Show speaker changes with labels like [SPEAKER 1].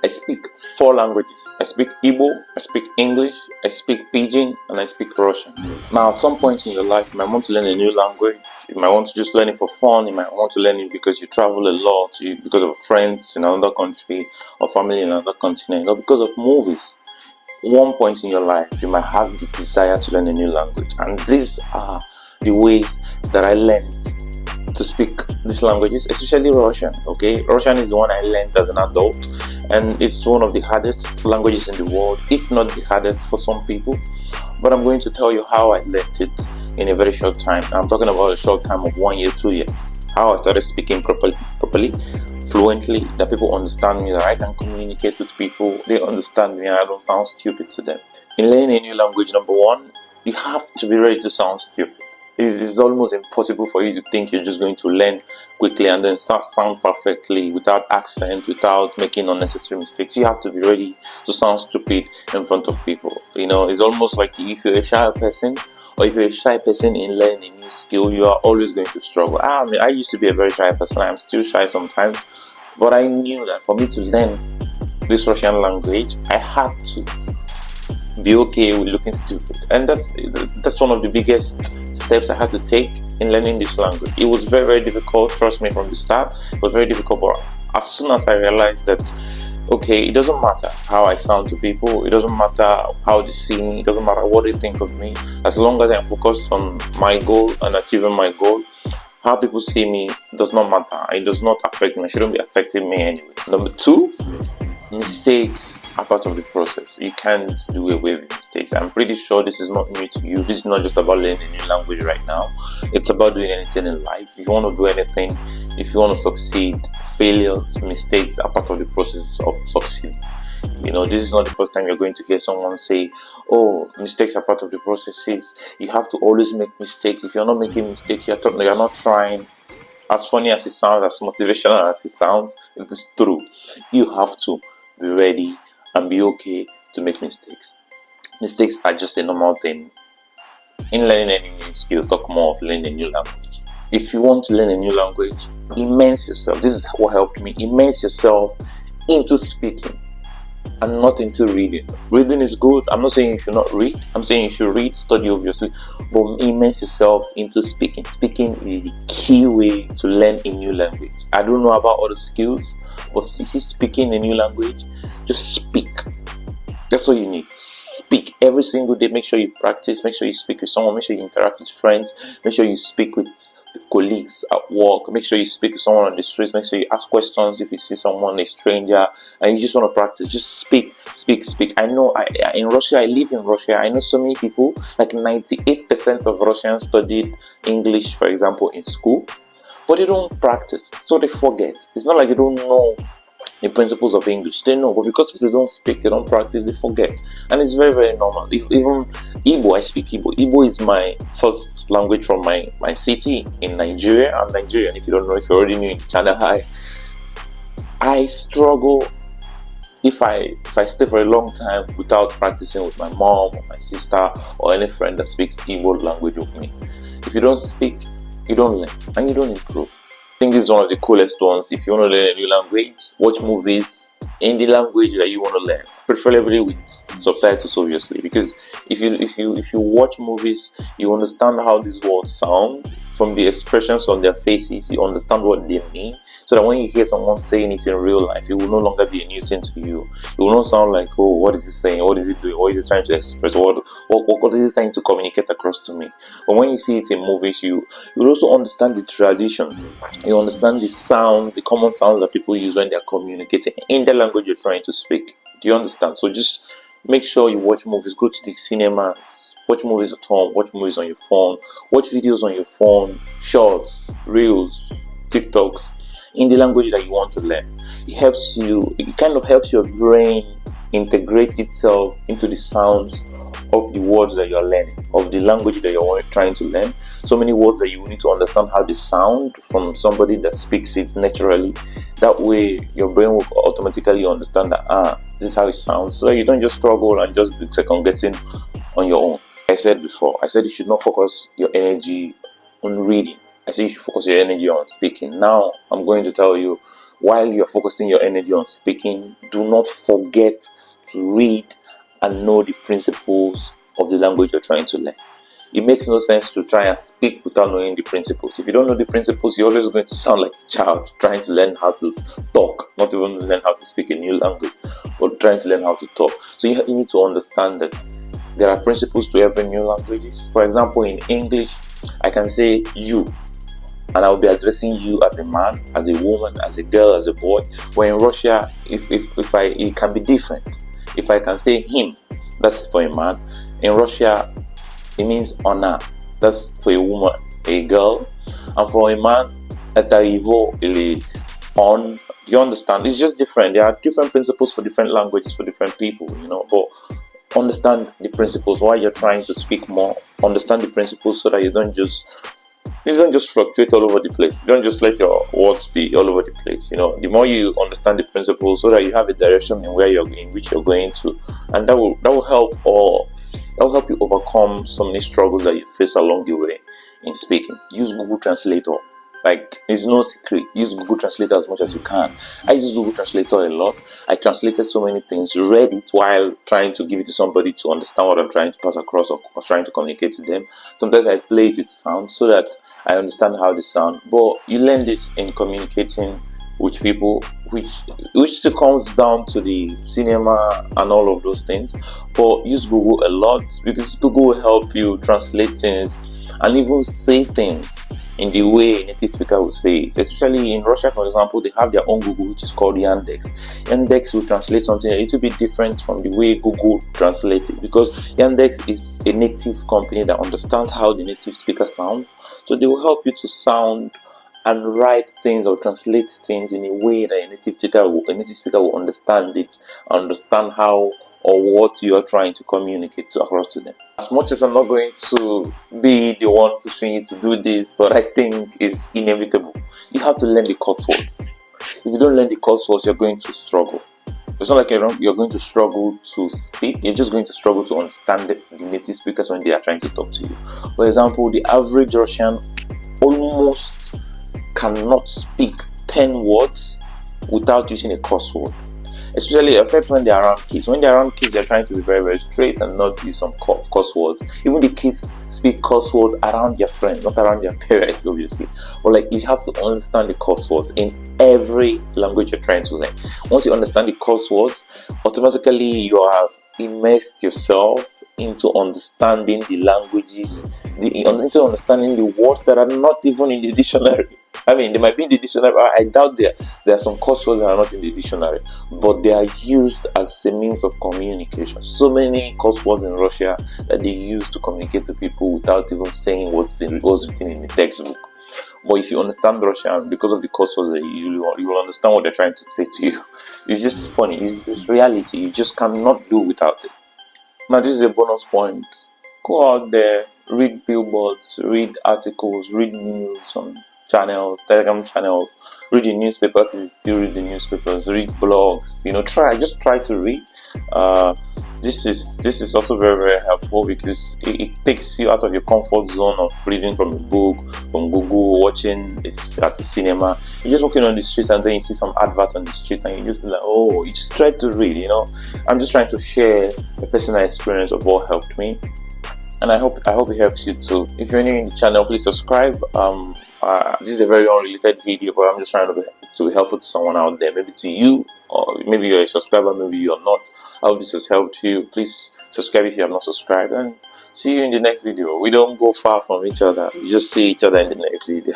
[SPEAKER 1] I speak 4 languages. I speak Igbo, I speak English, I speak Pidgin, and I speak Russian. Now, at some point in your life, you might want to learn a new language. You might want to just learn it for fun. You might want to learn it because you travel a lot, because of friends in another country or family in another continent, or because of movies. One point in your life, you might have the desire to learn a new language. And these are the ways that I learned to speak these languages, especially Russian. Okay, Russian is the one I learned as an adult, and it's one of the hardest languages in the world, if not the hardest for some people. But I'm going to tell you how I learned it in a very short time. I'm talking about a short time of 1 year, 2 years. How I started speaking properly, fluently, that people understand me, that I can communicate with people, they understand me, and I don't sound stupid to them. In learning a new language, number one, you have to be ready to sound stupid. It's almost impossible for you to think you're just going to learn quickly and then start sound perfectly without accent, without making unnecessary mistakes. You have to be ready to sound stupid in front of people. It's almost like if you're a shy person, or if you're a shy person in learning a new skill, you are always going to struggle. I used to be a very shy person. I'm still shy sometimes, but I knew that for me to learn this Russian language, I had to be okay with looking stupid, and that's one of the biggest steps I had to take in learning this language. It was very, very difficult, trust me, from the start. It was very difficult, but as soon as I realized that, okay, it doesn't matter how I sound to people, it doesn't matter how they see me, it doesn't matter what they think of me, as long as I'm focused on my goal and achieving my goal, how people see me does not matter. It does not affect me. It shouldn't be affecting me anyway. Number two, mistakes are part of the process. You can't do away with mistakes. I'm pretty sure this is not new to you. This is not just about learning a new language right now. It's about doing anything in life. If you want to do anything, if you want to succeed, failures, mistakes are part of the process of succeeding. This is not the first time you're going to hear someone say, oh, mistakes are part of the process. You have to always make mistakes. If you're not making mistakes, you're not trying. As funny as it sounds, as motivational as it sounds, it is true. You have to be ready and be okay to make mistakes. Mistakes are just a normal thing. In learning any new skill, talk more of learning a new language. If you want to learn a new language, immerse yourself. This is what helped me. Immerse yourself into speaking and not into reading. Reading is good. I'm not saying you should not read. I'm saying you should read, study obviously, but immerse yourself into speaking. Speaking is the key way to learn a new language. I don't know about other skills, but speaking a new language, just speak. That's all you need. Speak every single day. Make sure you practice. Make sure you speak with someone. Make sure you interact with friends. Make sure you speak with colleagues at work. Make sure you speak to someone on the streets. Make sure you ask questions if you see someone, a stranger, and you just want to practice. Just speak. I know in Russia, I live in Russia. I know so many people, like 98% of Russians studied English, for example, in school, but they don't practice, so they forget. It's not like they don't know the principles of English. They know, but because they don't speak, they don't practice, they forget. And it's very, very normal. Even Igbo, I speak Igbo. Igbo is my first language from my city in Nigeria. I'm Nigerian. If you don't know, if you already knew in China High, I struggle if I stay for a long time without practicing with my mom or my sister or any friend that speaks Igbo language with me. If you don't speak, you don't learn and you don't improve. I think this is one of the coolest ones. If you want to learn a new language, watch movies in the language that you want to learn, preferably with subtitles, obviously, because if you watch movies, you understand how these words sound from the expressions on their faces. You understand what they mean, so that when you hear someone saying it in real life, it will no longer be a new thing to you. It will not sound like, oh, what is he saying? What is he doing? What is he trying to express? What is he trying to communicate across to me? But when you see it in movies, you will also understand the tradition. You understand the sound, the common sounds that people use when they are communicating in the language you're trying to speak. Do you understand? So just make sure you watch movies. Go to the cinemas. Watch movies at home. Watch movies on your phone. Watch videos on your phone. Shorts, reels, TikToks in the language that you want to learn. It kind of helps your brain integrate itself into the sounds of the words that you're learning, of the language that you're trying to learn. So many words that you need to understand how they sound from somebody that speaks it naturally. That way your brain will automatically understand that this is how it sounds, so that you don't just struggle and just be second guessing on your own. I said you should not focus your energy on reading. I said you should focus your energy on speaking. Now I'm going to tell you while you're focusing your energy on speaking, do not forget to read and know the principles of the language you're trying to learn. It makes no sense to try and speak without knowing the principles. If you don't know the principles, you're always going to sound like a child trying to learn how to talk, not even learn how to speak a new language, but trying to learn how to talk. So you need to understand that there are principles to every new languages. For example, in English, I can say you, and I will be addressing you as a man, as a woman, as a girl, as a boy. Where in Russia, it can be different. If I can say him, that's for a man. In Russia, it means honor. That's for a woman, a girl. And for a man, on. You understand? It's just different. There are different principles for different languages, for different people, But understand the principles while you're trying to speak more. Understand the principles so that you don't just fluctuate all over the place. You don't just let your words be all over the place. The more you understand the principles, so that you have a direction in which you're going to, and that will help you overcome so many struggles that you face along the way in speaking. Use Google Translator. It's no secret. Use Google Translator as much as you can. I use Google Translator a lot. I translated so many things, read it while trying to give it to somebody to understand what I'm trying to pass across or trying to communicate to them. Sometimes I play it with sound so that I understand how they sound. But you learn this in communicating with people, which comes down to the cinema and all of those things. But use Google a lot, because Google will help you translate things and even say things in the way a native speaker will say it. Especially in Russia, for example, they have their own Google, which is called Yandex. Yandex will translate something a little bit different from the way Google translates it, because Yandex is a native company that understands how the native speaker sounds. So they will help you to sound and write things or translate things in a way that a native speaker will understand it, understand how or what you are trying to communicate across to them. As much as I'm not going to be the one pushing you to do this, but I think it's inevitable. You have to learn the curse words. If you don't learn the curse words, you're going to struggle. It's not like you're going to struggle to speak. You're just going to struggle to understand the native speakers when they are trying to talk to you. For example, the average Russian almost cannot speak 10 words without using a curse word. Especially except when they're around kids. When they're around kids, they're trying to be very, very straight and not use some curse words. Even the kids speak curse words around their friends, not around their parents, obviously. But you have to understand the curse words in every language you're trying to learn. Once you understand the curse words, automatically you have immersed yourself into understanding the languages, into understanding the words that are not even in the dictionary. I mean, they might be in the dictionary. I doubt there are some curse words that are not in the dictionary, but they are used as a means of communication. So many curse words in Russia that they use to communicate to people without even saying what's written in the textbook. But if you understand Russian, because of the curse words that you will understand what they're trying to say to you. It's just funny. It's reality. You just cannot do without it. Now, this is a bonus point. Go out there, read billboards, read articles, read news on channels, Telegram channels, read the newspapers if you still read the newspapers, read blogs, try to read. This is also very, very helpful, because it takes you out of your comfort zone of reading from a book, from Google, watching this at the cinema. You're just walking on the street and then you see some advert on the street and you just be like, oh, you just try to read, I'm just trying to share a personal experience of what helped me, and I hope it helps you too. If you're new in the channel, please subscribe. This is a very unrelated video, but I'm just trying to be helpful to someone out there, maybe to you, or maybe you're a subscriber, maybe you're not. I hope this has helped you. Please subscribe if you have not subscribed, and see you in the next video. We don't go far from each other. We just see each other in the next video.